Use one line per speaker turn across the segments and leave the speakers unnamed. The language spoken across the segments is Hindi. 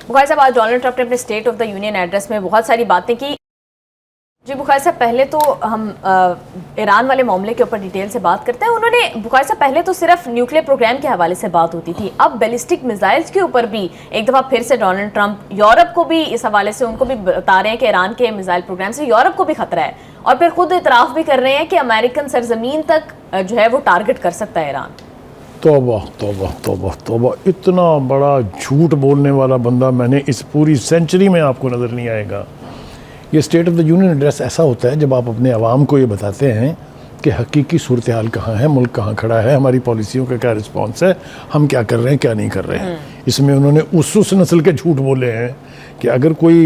बुखारी साहब, आज डोनाल्ड ट्रंप ने अपने state of the union address में बहुत सारी बातें की। जी बुखारी साहब, पहले तो हम ईरान वाले मामले के ऊपर डिटेल से बात करते हैं। उन्होंने बुखारी साहब पहले तो सिर्फ न्यूक्लियर प्रोग्राम के हवाले से बात होती थी, अब बैलिस्टिक मिसाइल्स के ऊपर भी एक दफ़ा फिर से डोनाल्ड ट्रंप यूरोप को भी इस हवाले से उनको भी बता रहे हैं कि ईरान के मिसाइल प्रोग्राम से यूरोप को भी खतरा है, और फिर खुद इतराफ़ भी कर रहे हैं कि अमेरिकन सरजमीन तक जो है वो टारगेट कर सकता है ईरान।
तौबा तौबा तौबा तौबा, इतना बड़ा झूठ बोलने वाला बंदा मैंने इस पूरी सेंचुरी में आपको नज़र नहीं आएगा। ये state of the union address ऐसा होता है जब आप अपने आवाम को ये बताते हैं कि हकीकी सूरत हाल कहाँ है, मुल्क कहाँ खड़ा है, हमारी पॉलिसियों का क्या रिस्पॉन्स है, हम क्या कर रहे हैं क्या नहीं कर रहे हैं। इसमें उन्होंने उस नस्ल के झूठ बोले हैं कि अगर कोई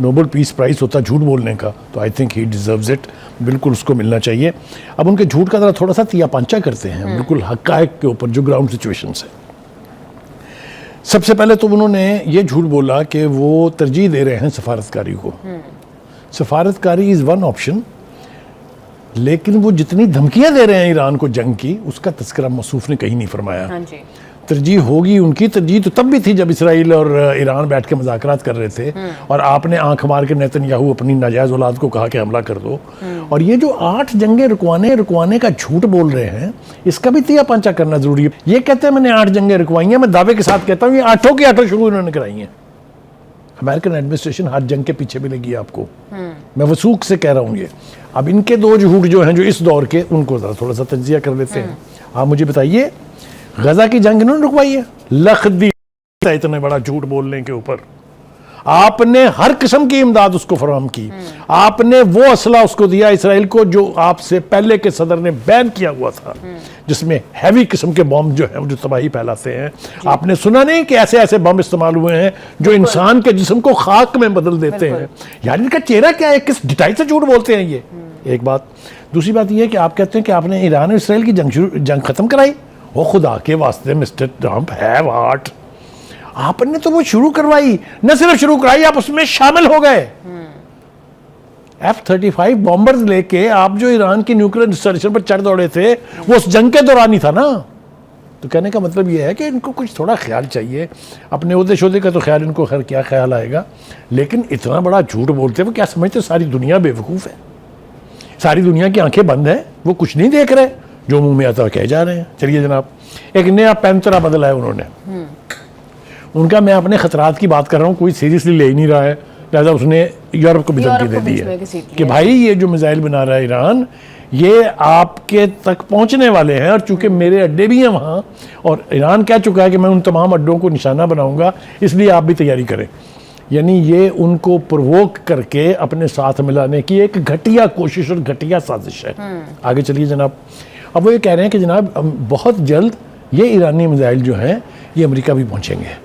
नोबेल पीस प्राइज़ होता झूठ बोलने का तो I think he deserves it, बिल्कुल उसको मिलना चाहिए। अब उनके झूठ का ज़रा थोड़ा सा तिया पांचा करते हैं बिल्कुल हक़ाइक़ के ऊपर जो ग्राउंड सिचुएशंस है। सबसे पहले तो उन्होंने ये झूठ बोला कि वो तरजीह दे रहे हैं सफारतकारी को। सफारतकारी इज़ वन ऑप्शन, लेकिन वो जितनी धमकियां दे रहे हैं ईरान को जंग की, उसका तस्करा मसूफ ने कहीं नहीं फरमाया।
हाँ जी।
तरजीह होगी, उनकी तरजीह तो तब भी थी जब इसराइल और ईरान बैठ के मुज़ाकरात कर रहे थे और आपने आंख मार के नेतन्याहू अपनी नाजायज़ औलाद को कहा कि हमला कर दो। और ये जो 8 जंगें रुकवाने का झूठ बोल रहे हैं, इसका भी तिया पांचा करना ज़रूरी है। ये कहते हैं मैंने 8 जंगें रुकवाई हैं, मैं दावे के साथ कहता हूँ ये 8 की 8 शुरू इन्होंने कराई हैं। अमेरिकन एडमिनिस्ट्रेशन हर जंग के पीछे मिलेगी आपको, मैं वसूख से कह रहा हूँ ये। अब इनके 2 झूठ जो हैं जो इस दौर के, उनको थोड़ा सा तज्जिया कर लेते हैं। आप मुझे बताइए, गजा की जंग इन्होंने रुकवाई है? लख दी इतने बड़ा झूठ बोलने के ऊपर आपने हर किस्म की इमदाद उसको फराहम की, आपने वो असला उसको दिया इसराइल को जो आपसे पहले के सदर ने बैन किया हुआ था, जिसमें हैवी किस्म के बम जो है जो तबाही फैलाते हैं। आपने सुना नहीं कि ऐसे ऐसे बम इस्तेमाल हुए हैं जो इंसान के जिस्म को खाक में बदल देते हैं। यार इनका चेहरा क्या है, किस डिटेल से झूठ बोलते हैं ये। एक बात। दूसरी बात यह है कि आप कहते हैं कि आपने ईरान और इसराइल की जंग खत्म कराई। वो खुदा के वास्ते मिस्टर ट्रंप है वाट, आपने तो वो शुरू करवाई, न सिर्फ शुरू कराई, आप उसमें शामिल हो गए। F-35 बॉम्बर्स लेके आप जो ईरान की न्यूक्लियर इंस्टॉलेशन पर चढ़ दौड़े थे, वो उस जंग के दौरान ही था ना। तो कहने का मतलब ये है कि इनको कुछ थोड़ा ख्याल चाहिए। अपने उहदे शोदे का तो ख्याल इनको खैर क्या ख्याल आएगा, लेकिन इतना बड़ा झूठ बोलते हैं। वो क्या समझते सारी दुनिया बेवकूफ़ है, सारी दुनिया की आंखें बंद है, वो कुछ नहीं देख रहे, जो मुंह में आता है कह जा रहे हैं। चलिए जनाब, एक नया पैंतरा बदला है उन्होंने। उनका मैं अपने खतरात की बात कर रहा हूँ, कोई सीरियसली ले ही नहीं रहा है, लिहाजा उसने यूरोप को भी धमकी दे दी है कि भाई ये जो मिसाइल बना रहा है ईरान, ये आपके तक पहुंचने वाले हैं, और चूंकि मेरे अड्डे भी हैं वहाँ, और ईरान कह चुका है कि मैं उन तमाम अड्डों को निशाना बनाऊंगा, इसलिए आप भी तैयारी करें। यानी ये उनको प्रोवोक करके अपने साथ मिलाने की एक घटिया कोशिश और घटिया साजिश है। आगे चलिए जनाब। अब वो ये कह रहे हैं कि जनाब बहुत जल्द ये ईरानी मिसाइल जो हैं ये अमेरिका भी पहुंचेंगे।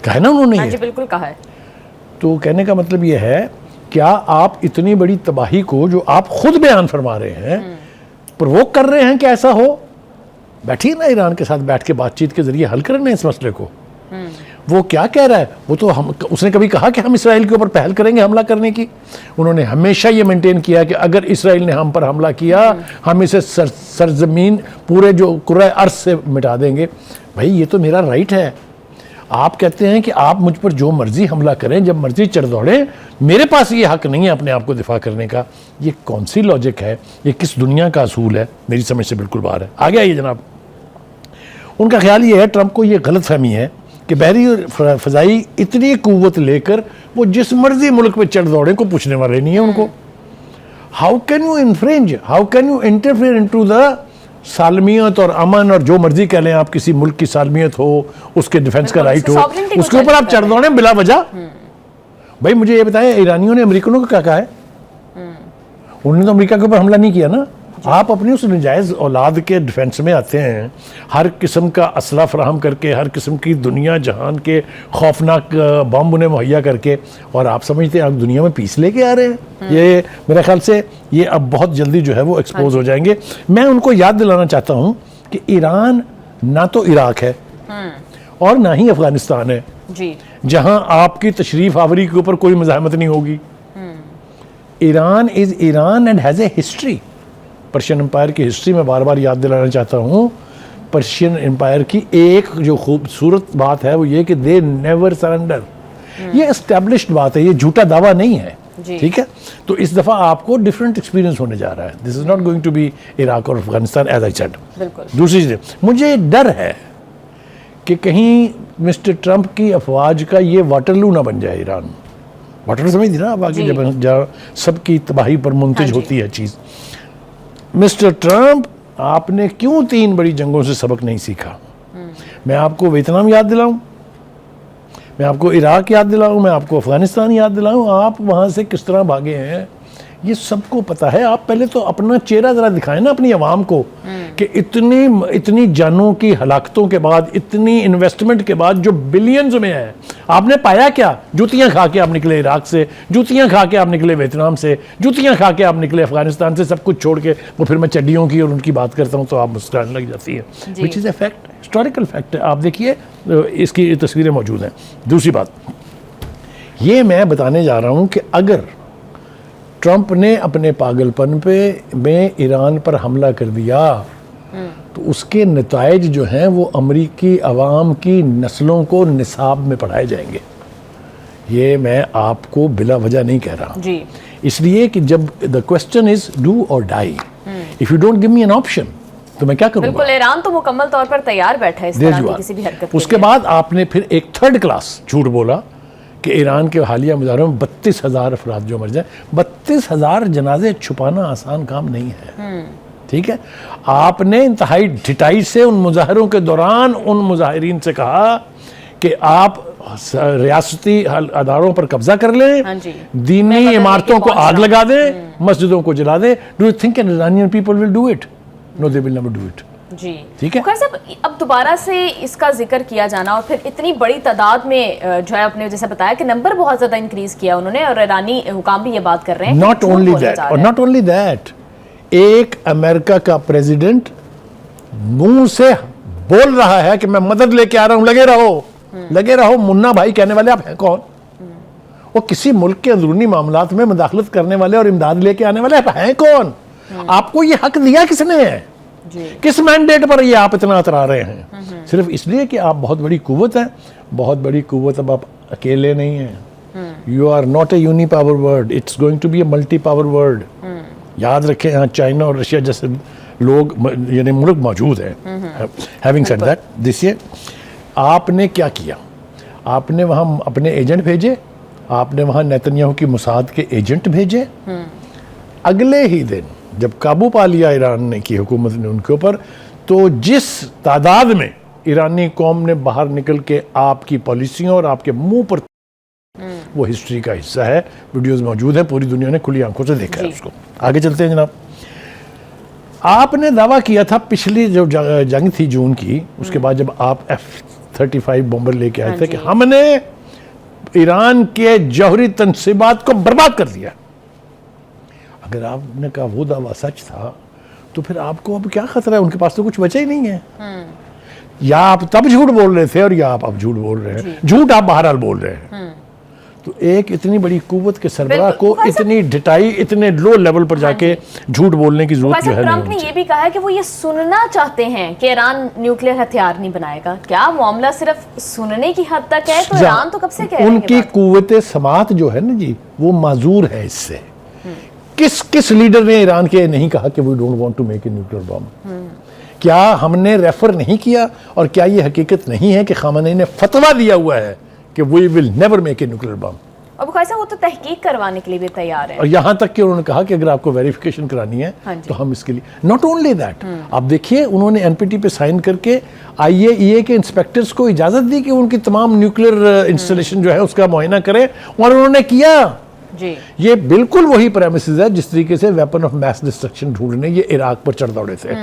कहा है ना उन्होंने?
हाँ जी, बिल्कुल कहा है।
तो कहने का मतलब ये है, क्या आप इतनी बड़ी तबाही को जो आप खुद बयान फरमा रहे हैं, प्रोवोक कर रहे हैं कि ऐसा हो? बैठिए ना ईरान के साथ, बैठ के बातचीत के जरिए हल करने इस मसले को। वो क्या कह रहा है? वो तो उसने कभी कहा कि हम इसराइल के ऊपर पहल करेंगे हमला करने की? उन्होंने हमेशा ये मेंटेन किया कि अगर इसराइल ने हम पर हमला किया, हम इसे सरजमीन पूरे जो कुर्रा अर्ज से मिटा देंगे। भाई ये तो मेरा राइट है। आप कहते हैं कि आप मुझ पर जो मर्जी हमला करें, जब मर्जी चढ़ दौड़ें, मेरे पास ये हक नहीं है अपने आप को दिफा करने का। ये कौन सी लॉजिक है? ये किस दुनिया का असूल है? मेरी समझ से बिल्कुल बाहर है। आगे आइए जनाब। उनका ख्याल ये है, ट्रंप को ये गलत फहमी है कि बहरी और फ़ज़ाई इतनी क़ुव्वत लेकर वो जिस मर्जी मुल्क पे चढ़ दौड़े, को पूछने वाले नहीं है उनको। How can you infringe, how can you interfere into the सालमियत और अमन, और जो मर्जी कह लें आप, किसी मुल्क की सालमियत हो, उसके डिफेंस का राइट हो, उसके ऊपर आप चढ़ दौड़े बिला वजह। भाई मुझे ये बताएं, ईरानियों ने अमेरिकनों को क्या कहा है? उन्होंने तो अमेरिका के ऊपर हमला नहीं किया ना। आप अपनी उस नजायज़ औलाद के डिफेंस में आते हैं, हर किस्म का असला फराहम करके, हर किस्म की दुनिया जहान के खौफनाक बम उन्हें मुहैया करके, और आप समझते हैं आप दुनिया में पीस लेके आ रहे हैं। ये मेरे ख्याल से ये अब बहुत जल्दी जो है वो एक्सपोज हो जाएंगे। मैं उनको याद दिलाना चाहता हूँ कि ईरान ना तो इराक है और ना ही अफगानिस्तान है
जी,
जहां आपकी तशरीफ आवरी के ऊपर कोई मज़ाहमत नहीं होगी। Iran is Iran and has a history. Persian empire की हिस्ट्री में बार बार याद दिलाना चाहता हूँ। पर्शियन एम्पायर की एक जो खूबसूरत बात है वो ये कि दे नेवर सरेंडर। ये एस्टेब्लिश्ड बात है, ये झूठा दावा नहीं है।
जी।
ठीक है, तो इस दफा आपको डिफरेंट एक्सपीरियंस होने जा रहा है। This is not going to be Iraq और अफगानिस्तान एज आई सेड।
बिल्कुल।
दूसरी चीज, मुझे डर है कि कहीं मिस्टर ट्रंप की अफवाज का ये वाटरलू ना बन जाए ईरान। वाटरलू समझ ना आप आगे, जब सबकी तबाही पर मुंतज होती है चीज़। मिस्टर ट्रंप, आपने क्यों 3 बड़ी जंगों से सबक नहीं सीखा? मैं आपको वियतनाम याद दिलाऊं, मैं आपको इराक याद दिलाऊं, मैं आपको अफगानिस्तान याद दिलाऊं, आप वहाँ से किस तरह भागे हैं ये सबको पता है। आप पहले तो अपना चेहरा ज़रा दिखाएं ना अपनी आवाम को कि इतनी जानों की हलाकतों के बाद, इतनी इन्वेस्टमेंट के बाद जो बिलियंस में है, आपने पाया क्या? जूतियाँ खा के आप निकले इराक से, जूतियाँ खा के आप निकले वियतनाम से, जूतियाँ खा के आप निकले अफगानिस्तान से, सब कुछ छोड़ के। वो फिर मैं चड्डियों की और उनकी बात करता हूँ तो आप मुस्कुराने लग जाती है, which is a fact, historical fact है। आप देखिए, इसकी तस्वीरें मौजूद हैं। दूसरी बात, ये मैं बताने जा रहा हूँ कि अगर ट्रंप ने अपने पागलपन पे में ईरान पर हमला कर दिया तो उसके नताइज जो हैं वो अमरीकी अवाम की नस्लों को निसाब में पढ़ाए जाएंगे। ये मैं आपको बिला वजह नहीं कह रहा
जी। इसलिए
कि जब द क्वेश्चन इज डू और die, if you don't give me an option तो मैं क्या करूंगा?
बिल्कुल, ईरान तो मुकम्मल तौर पर तैयार बैठा है इस तरह की किसी भी हरकत के
उसके
लिए।
बाद आपने फिर एक थर्ड क्लास झूठ बोला कि ईरान के हालिया मुजाहरों में 32,000 अफराद जो मर जाए। 32,000 जनाजे छुपाना आसान काम नहीं है। ठीक है, आपने इंतहाई ढिठाई से उन मुजाहरों के दौरान उन मुजाहिरीन से कहा कि आप रियासती अदारों पर कब्जा कर लें,
हाँ जी।
दीनी इमारतों को आग लगा दें, मस्जिदों को जला दें। Do you think Iranian people will do it? No, they will never do it.
जी,
ठीक है।
मुखर साहब, अब दोबारा से इसका जिक्र किया जाना और फिर इतनी बड़ी तादाद में जो है, आपने जैसे बताया कि नंबर बहुत ज्यादा इंक्रीज किया उन्होंने, और ईरानी हुकाम भी ये बात कर रहे हैं।
नॉट ओनली दैट, और नॉट ओनली दैट, एक अमेरिका का प्रेसिडेंट मुंह से बोल रहा है कि मैं मदद लेके आ रहा हूं, लगे रहो मुन्ना भाई कहने वाले आप हैं कौन? वो किसी मुल्क के अंदरूनी मामलात में मुदाखलत करने वाले और इमदाद लेके आने वाले आप हैं कौन? आपको ये हक दिया किसने है? किस मैंडेट पर ये आप इतना अतरा रहे हैं? सिर्फ इसलिए कि आप बहुत बड़ी कुव्वत हैं। बहुत बड़ी कुव्वत, अब आप अकेले नहीं हैं। You are not a uni power world, it's going to be a multi power world. याद रखें, यहाँ चाइना और रशिया जैसे लोग यानी मुल्क मौजूद हैं। Having said that, this year आपने क्या किया? आपने वहाँ अपने एजेंट भेजे, आपने वहाँ नेतन्याहू की मुसाद के एजेंट भेजे। अगले ही दिन जब काबू पा लिया ईरान ने की हुकूमत ने उनके ऊपर, तो जिस तादाद में ईरानी कौम ने बाहर निकल के आपकी पॉलिसियों और आपके मुंह पर, वो हिस्ट्री का हिस्सा है। वीडियोस मौजूद हैं, पूरी दुनिया ने खुली आंखों से देखा है उसको। आगे चलते हैं जनाब। आपने दावा किया था पिछली जो जंग थी जून की, उसके बाद जब आप F-35 बॉम्बर लेके आए थे कि हमने ईरान के जौहरी तनसीबात को बर्बाद कर दिया। अगर आपने कहा वो दावा सच था तो फिर आपको अब क्या खतरा है? उनके पास तो कुछ बचा ही नहीं है। या आप तब झूठ बोल रहे थे और या आप अब झूठ बोल रहे हैं। झूठ आप बहरहाल बोल रहे हैं। तो एक इतनी बड़ी कुव्वत के सरबराह को इतनी ढिठाई, इतने लो लेवल पर जाके झूठ बोलने की जरूरत जो है
ट्रंप ने ये भी कहा है कि वो ये सुनना चाहते हैं कि ईरान न्यूक्लियर हथियार नहीं बनाएगा। क्या मामला सिर्फ सुनने की हद तक है? तो ईरान तो कब से कह रहे हैं
उनकी कुव्वत समात जो है ना जी, वो माजूर है इससे। किस लीडर ने ईरान के नहीं कहा कि we don't want to make a nuclear bomb? क्या हमने रेफर नहीं किया? और क्या ये हकीकत नहीं है कि खामनेई ने फतवा दिया हुआ है कि we will never make a nuclear bomb?
अब कैसा, वो तो तहकीक करवाने के लिए भी तैयार है।
और यहाँ तक कि उन्होंने कहा कि अगर आपको वेरिफिकेशन करानी है तो हम इसके लिए, नॉट ओनली दैट, आप देखिए उन्होंने एनपीटी पे साइन करके IAEA के इंस्पेक्टर्स को इजाजत दी कि उनकी तमाम न्यूक्लियर इंस्टॉलेशन जो है उसका मुआयना करें, और उन्होंने किया।
जी।
ये बिल्कुल वही प्रेमिसेस है जिस तरीके से वेपन ऑफ मैस डिस्ट्रक्शन ढूंढने ये इराक पर चढ़ दौड़े थे।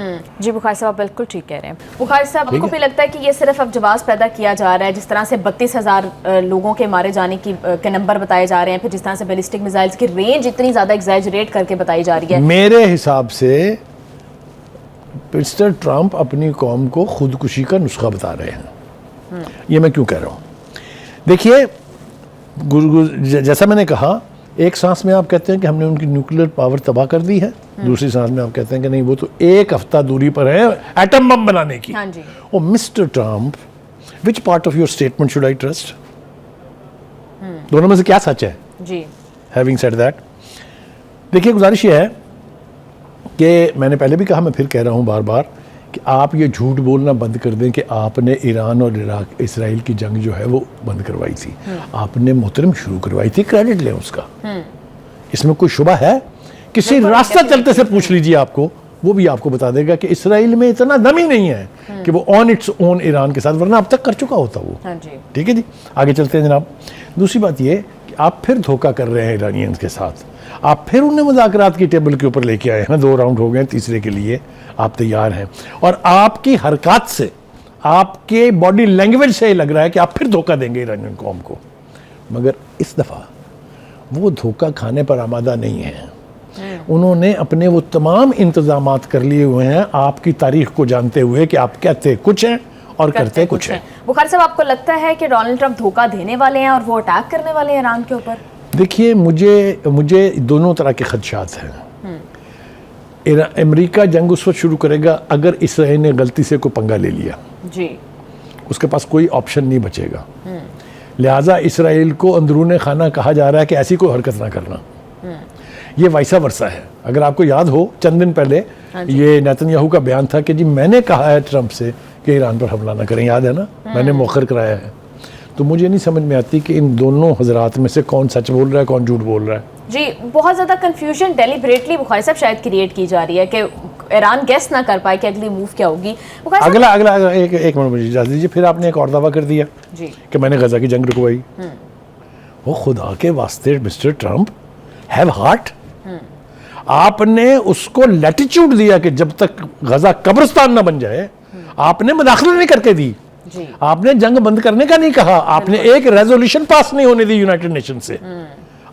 जी बुखारी साहब, आप बिल्कुल ठीक कह रहे हैं। बुखारी साहब, आपको भी लगता है कि ये सिर्फ अब जवाब पैदा किया जा रहा है? जिस तरह से 32,000 लोगों के मारे जाने के नंबर बताए जा रहे हैं, फिर जिस तरह से बैलिस्टिक मिसाइल्स की रेंज इतनी ज्यादा एग्जैजरेट करके बताई जा रही है।
मेरे हिसाब से मिस्टर ट्रंप अपनी कौम को खुदकुशी का नुस्खा बता रहे हैं। ये मैं क्यों कह रहा हूँ? देखिए, जैसा मैंने कहा, एक सांस में आप कहते हैं कि हमने उनकी न्यूक्लियर पावर तबाह कर दी है, दूसरी सांस में आप कहते हैं कि नहीं, वो तो एक हफ्ता दूरी पर है एटम बम बनाने की।
हाँ जी।
Oh mister Trump, which part of your statement should I trust? दोनों में से क्या सच है?
जी,
हैविंग सेड दैट, देखिए गुजारिश ये है कि मैंने पहले भी कहा, मैं फिर कह रहा हूँ बार बार कि आप ये झूठ बोलना बंद कर दें कि आपने ईरान और इराक इसराइल की जंग जो है वो बंद करवाई थी। आपने मोहतरम शुरू करवाई थी, क्रेडिट लें उसका, इसमें कोई शुबा है? किसी रास्ता चलते से पूछ लीजिए आपको, वो भी आपको बता देगा कि इसराइल में इतना दम ही नहीं है कि वो ऑन इट्स ओन ईरान के साथ, वरना अब तक कर चुका होता वो।
हाँ जी।
ठीक है जी, आगे चलते हैं जनाब। दूसरी बात ये कि आप फिर धोखा कर रहे हैं ईरानियंस के साथ, आप फिर उन्हें मुज़ाकरात की टेबल के ऊपर लेके आए हैं, 2 राउंड हो गए, तीसरे के लिए आप तैयार हैं, और आपकी हरकत से, आपके बॉडी लैंग्वेज से लग रहा है कि आप फिर धोखा देंगे ईरानियन कौम को। मगर इस दफ़ा वो धोखा खाने पर आमादा नहीं है। उन्होंने अपने वो तमाम इंतजामात कर लिए हुए हैं, आपकी तारीख को जानते हुए कि आप कहते कुछ हैं और करते कुछ हैं।
बुखारी साहब, आपको लगता है कि डोनाल्ड ट्रंप धोखा देने वाले हैं और वो अटैक करने वाले हैं ईरान के ऊपर?
देखिए, मुझे दोनों तरह के खदशात हैं। अमेरिका जंग उस वक्त शुरू करेगा अगर इसराइल ने गलती से कोई पंगा ले लिया
जी,
उसके पास कोई ऑप्शन नहीं बचेगा। लिहाजा इसराइल को अंदरूने खाना कहा जा रहा है कि ऐसी कोई हरकत ना करना। ये वैसा वर्षा है। अगर आपको याद हो, चंद दिन पहले ये नेतन्याहू का बयान था कि जी मैंने कहा है ट्रंप से कि ईरान पर हमला ना करें, याद है ना, मैंने मौखर कराया है। तो मुझे नहीं समझ में आती कि इन दोनों हजरात में से कौन सच बोल रहा है, कौन झूठ बोल रहा है।
जी, बहुत ज़्यादा कंफ्यूजन डेलिबरेटली बुखारी साहब शायद क्रिएट की जा रही है कि ईरान गेस ना कर पाए कि अगली मूव क्या होगी।
अगला एक मिनट मुझे इजाज़त दीजिए, फिर आपने एक और दावा कर दिया
जी
कि मैंने गजा की जंग रुकवाई। वो खुदा के वास्ते मिस्टर ट्रंप, हैव हार्ट। आपने उसको लैटिट्यूड दिया कि जब तक गजा कब्रिस्तान ना बन जाए आपने मुदाखलत नहीं करके दी
जी।
आपने जंग बंद करने का नहीं कहा, आपने एक रेजोल्यूशन पास नहीं होने दी यूनाइटेड नेशन से।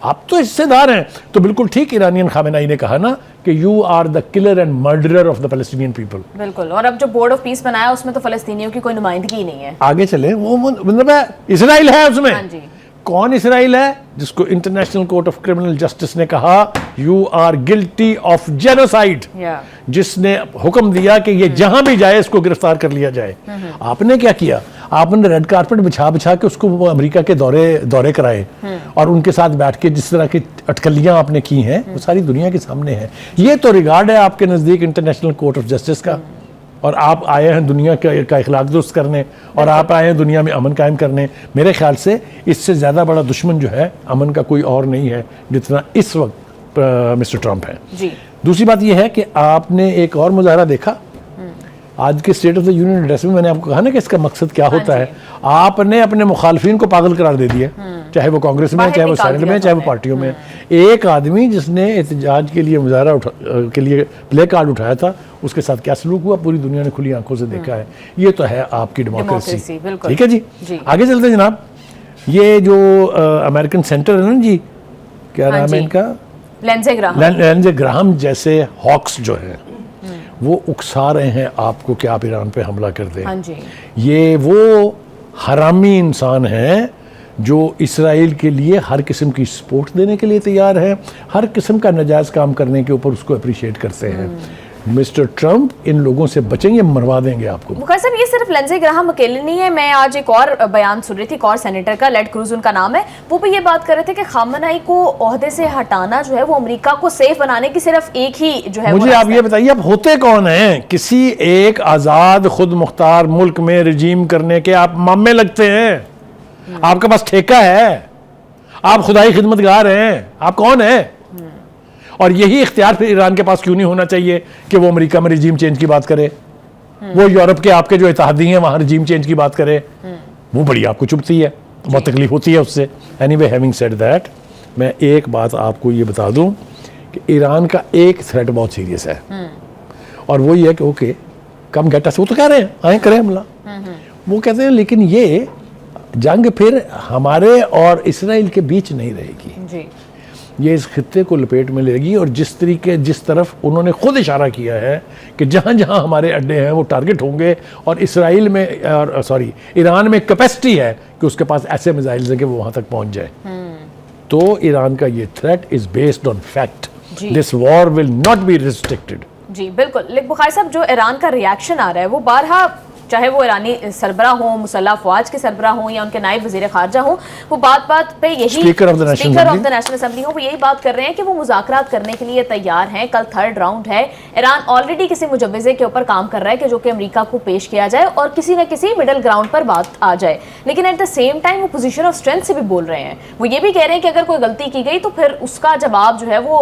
आप तो हिस्सेदार हैं। तो बिल्कुल ठीक इरानियन खामेनाई ने कहा ना कि you are the killer and murderer of the Palestinian people.
बिल्कुल, और अब जो बोर्ड ऑफ पीस बनाया उसमें तो फलस्तीनियों की कोई नुमाइंदगी नहीं है।
आगे चले, वो मतलब है इसराइल है उसमें।
हाँ जी।
कौन इसराइल है? जिसको International Court of Criminal Justice ने कहा you are guilty of genocide, जिसने हुक्म दिया कि ये जहां भी जाए इसको गिरफ्तार कर लिया जाए। आपने क्या किया? आपने रेड कारपेट बिछा बिछा के उसको वो अमेरिका के दौरे कराए और उनके साथ बैठ के जिस तरह की अटकलियां आपने की हैं वो सारी दुनिया के सामने है। ये तो रिगार्ड है आपके नजदीक इंटरनेशनल कोर्ट ऑफ जस्टिस का, और आप आए हैं दुनिया का इखलाक दुरुस्त करने, और आप आए हैं दुनिया में अमन कायम करने। मेरे ख्याल से इससे ज़्यादा बड़ा दुश्मन जो है अमन का कोई और नहीं है जितना इस वक्त मिस्टर ट्रंप है
जी।
दूसरी बात यह है कि आपने एक और मुजाहरा देखा आज के state of the union address में। मैंने आपको कहा ना कि इसका मकसद क्या होता है। आपने अपने मुखालफिन को पागल करार दे दिया, चाहे वो कांग्रेस में, चाहे वो सेनेट में, चाहे वो पार्टियों में। एक आदमी जिसने एहतजाज के लिए मुजाहरा के लिए प्ले कार्ड उठाया था, उसके साथ क्या सलूक हुआ पूरी दुनिया ने खुली आंखों से देखा है। ये तो है आपकी डेमोक्रेसी। ठीक है जी। आगे चलते जनाब। ये जो अमेरिकन सेंटर है ना जी, क्या नाम है इनका, लिंडसे ग्राहम जैसे हॉक्स जो है वो उकसा रहे हैं आपको कि आप ईरान पे हमला कर दें।
हाँ जी।
ये वो हरामी इंसान हैं जो इसराइल के लिए हर किस्म की सपोर्ट देने के लिए तैयार है, हर किस्म का नाजायज़ काम करने के ऊपर उसको अप्रिशिएट करते हैं। मिस्टर ट्रंप इन लोगों से बचेंगे, मरवा देंगे आपको।
बुखारी साहब, ये सिर्फ लिंडसे ग्राहम अकेले नहीं है। मैं आज एक और बयान सुन रही थी, एक और सेनेटर का, लेड क्रूज उनका नाम है, वो भी ये बात कर रहे थे कि खामनाई को ओहदे से हटाना जो है वो अमेरिका को सेफ बनाने की सिर्फ एक ही जो है।
मुझे आप ये बताइए, आप होते कौन हैं? किसी एक आज़ाद खुद मुख्तार मुल्क में रजीम करने के आप मामे लगते हैं। आपके पास ठेका है, आप खुदाई खिदमतगार हैं, आप कौन हैं? और यही इख्तियार फिर ईरान के पास क्यों नहीं होना चाहिए कि वो अमेरिका में रजीम चेंज की बात करे, वो यूरोप के आपके जो इत्तेहादी हैं वहाँ रजीम चेंज की बात करे? वो बड़ी आपको चुभती है, बहुत तकलीफ होती है उससे। एनीवे, हैविंग सेड दैट, मैं एक बात आपको ये बता दूं कि ईरान का एक थ्रेट बहुत सीरियस है, और वो ये है कि ओके कम गेट अस, वो तो कह रहे हैं आए करें हमला। वो कहते हैं लेकिन ये जंग फिर हमारे और इसराइल के बीच नहीं रहेगी
जी।
ये इस खित्ते को लपेट में लेगी, और जिस तरफ उन्होंने खुद इशारा किया है कि जहां जहां हमारे अड्डे हैं वो टारगेट होंगे, और इसराइल में और ईरान में कैपेसिटी है कि उसके पास ऐसे मिसाइल्स हैं कि वो वहां तक पहुंच जाए। तो ईरान का ये threat is based on fact. This war will not be restricted.
जी बिल्कुल। लेकिन बुखारी साहब, जो ईरान का रिएक्शन आ रहा है वो बारहा चाहे वो ईरानी सरबराह हो, मुसल्लह अफवाज के सरबराह हो या उनके नायब वज़ीर खारजा हो, वो बात बात पे यही
speaker of the
national assembly हो, वो यही बात कर रहे हैं कि वो मुज़ाकरात करने के लिए तैयार हैं। कल 3rd राउंड है। ईरान ऑलरेडी किसी मुजव्वज़े के ऊपर काम कर रहा है कि जो कि अमेरिका को पेश किया जाए और किसी न किसी मिडल ग्राउंड पर बात आ जाए, लेकिन एट द सेम टाइम वो पोजीशन ऑफ स्ट्रेंथ से भी बोल रहे हैं। वो ये भी कह रहे हैं कि अगर कोई गलती की गई तो फिर उसका जवाब जो है वो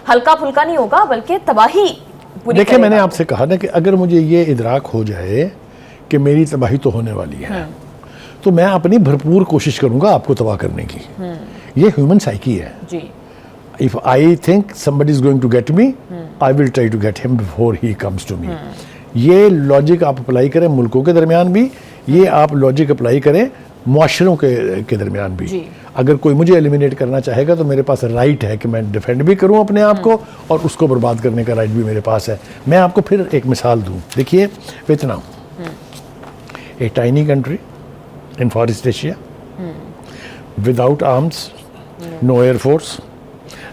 हल्का फुल्का नहीं होगा बल्कि तबाही पूरी।
देखिए, मैंने आपसे कहा ना कि अगर मुझे ये इदराक हो जाए कि मेरी तबाही तो होने वाली है, तो मैं अपनी भरपूर कोशिश करूंगा आपको तबाह करने की। ये ह्यूमन साइकी है जी। If I think somebody is going to get me, I will try to get him before he comes to me। ये लॉजिक आप अप्लाई करें मुल्कों के दरमियान भी, ये आप लॉजिक अप्लाई करें मुआशरों के दरमियान भी। अगर कोई मुझे एलिमिनेट करना चाहेगा तो मेरे पास राइट है कि मैं डिफेंड भी करूं अपने आप को और उसको बर्बाद करने का राइट भी मेरे पास है। मैं आपको फिर एक मिसाल दूं। देखिए, Vietnam, a tiny country in forest Asia, without arms, no air force,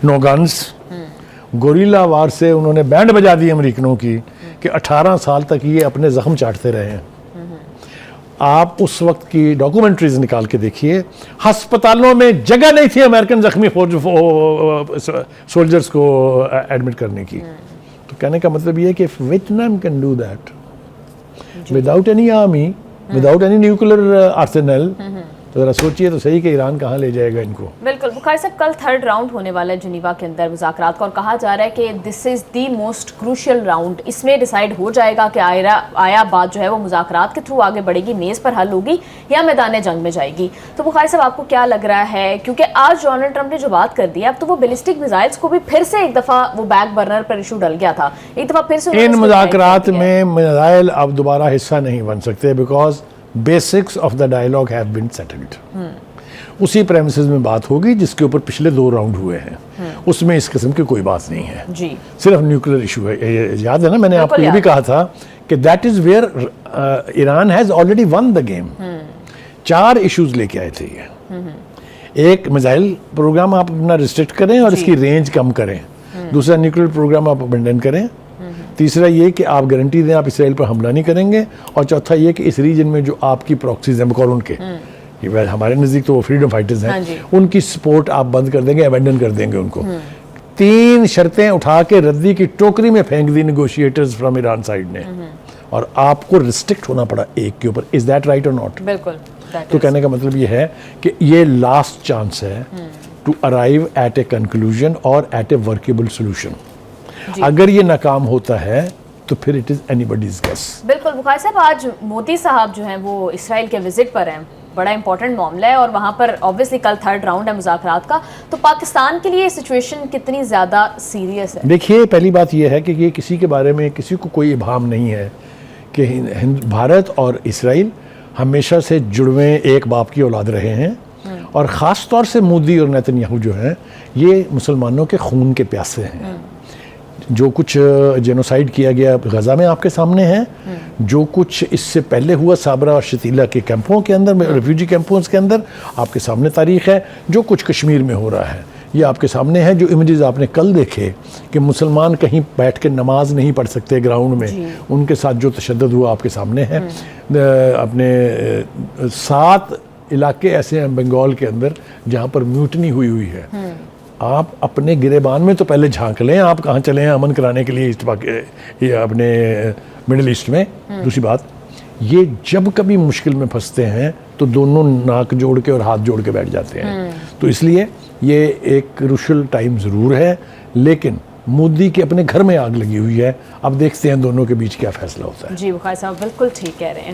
no guns, guerrilla war से उन्होंने बैंड बजा दी अमेरिकनों की कि 18 साल तक ये अपने जख्म चाटते रहे हैं। आप उस वक्त की डॉक्यूमेंट्रीज निकाल के देखिए, अस्पतालों में जगह नहीं थी अमेरिकन जख्मी सोल्जर्स को एडमिट करने की। तो कहने का मतलब ये है कि Vietnam can do that without any army, without any nuclear Arsenal, तो जरा सोचिए तो सही कि ईरान कहाँ ले जाएगा इनको।
बिल्कुल बुखारी साहब, कल 3rd राउंड होने वाला है जिनीवा के अंदर मुज़ाकरात का, और कहा जा रहा है कि this is the most crucial round. इसमें डिसाइड हो जाएगा कि आया बात जो है वो मुज़ाकरात के थ्रू आगे बढ़ेगी, मेज़ पर हल होगी या मैदान जंग में जाएगी। तो बुखारी साहब, आपको क्या लग रहा है, क्योंकि आज डोनाल्ड ट्रंप ने जो बात कर दी है, अब तो वो बैलिस्टिक मिसाइल्स को भी फिर से एक दफ़ा वो बैक बर्नर पर इशू डल गया था, एक दफ़ा फिर से
इन मुज़ाकरात में मिसाइल अब दोबारा हिस्सा नहीं बन सकते, because basics of the dialogue have been settled. उसी प्रेमिसेस में बात होगी जिसके ऊपर पिछले 2 राउंड हुए हैं। उसमें इस किस्म की कोई बात नहीं है जी, सिर्फ न्यूक्लियर इशू है। याद है ना, मैंने आपको ये भी कहा था कि that is where Iran has already won the game. 4 issues लेके आए थे ये। एक मिसाइल प्रोग्राम आप अपना रिस्ट्रिक्ट करें और इसकी रेंज कम करें। दूसरा, न्यूक्लियर प्रोग्राम आप अबेंडन करें। तीसरा ये कि आप गारंटी दें आप इसराइल पर हमला नहीं करेंगे। और चौथा ये कि इस रीजन में जो आपकी प्रॉक्सीज हैं बकौल उनके, हमारे नज़दीक तो वो फ्रीडम फाइटर्स हैं, उनकी सपोर्ट आप बंद कर देंगे, अबेंडन कर देंगे उनको। 3 शर्तें उठा के रद्दी की टोकरी में फेंक दी नेगोशिएटर्स फ्रॉम ईरान साइड ने, और आपको रिस्ट्रिक्ट होना पड़ा एक के ऊपर। इज दैट राइट और नॉट?
बिल्कुल।
तो कहने का मतलब ये है कि ये लास्ट चांस है to arrive at a conclusion और एट ए वर्केबल सोल्यूशन। अगर ये नाकाम होता है तो फिर इट इज एनीबॉडीज गेस।
बिल्कुल बुखारी साहब, आज मोदी साहब जो हैं वो इसराइल के विजिट पर हैं, बड़ा इंपॉर्टेंट मामला है, और वहाँ पर ऑब्वियसली कल 3rd राउंड है मुज़ाकरात का। तो पाकिस्तान के लिए सिचुएशन कितनी ज़्यादा सीरियस है?
देखिए, पहली बात यह है कि ये किसी के बारे में किसी को कोई इबाम नहीं है कि भारत और इसराइल हमेशा से जुड़वे एक बाप की औलाद रहे हैं, और ख़ास तौर से मोदी और नेतन्याहू जो हैं ये मुसलमानों के खून के प्यासे हैं। जो कुछ जेनोसाइड किया गया गज़ा में आपके सामने है, जो कुछ इससे पहले हुआ साबरा और शतीला के कैंपों के अंदर, रेफ्यूजी कैंपों के अंदर, आपके सामने तारीख है। जो कुछ कश्मीर में हो रहा है ये आपके सामने है। जो इमेजेस आपने कल देखे कि मुसलमान कहीं बैठ के नमाज नहीं पढ़ सकते ग्राउंड में, उनके साथ जो तशद्दुद हुआ आपके सामने है। अपने 7 इलाके ऐसे हैं बंगाल के अंदर जहाँ पर म्यूटनी हुई है। आप अपने गिरेबान में तो पहले झांक लें, आप कहाँ चले हैं अमन कराने के लिए ये अपने मिडिल ईस्ट में। दूसरी बात, ये जब कभी मुश्किल में फंसते हैं तो दोनों नाक जोड़ के और हाथ जोड़ के बैठ जाते हैं। तो इसलिए ये एक क्रूशियल टाइम ज़रूर है, लेकिन मोदी के अपने घर में आग लगी हुई है। अब देखते हैं दोनों के बीच क्या फैसला होता है।
जी बुखारी साहब बिल्कुल ठीक कह रहे हैं।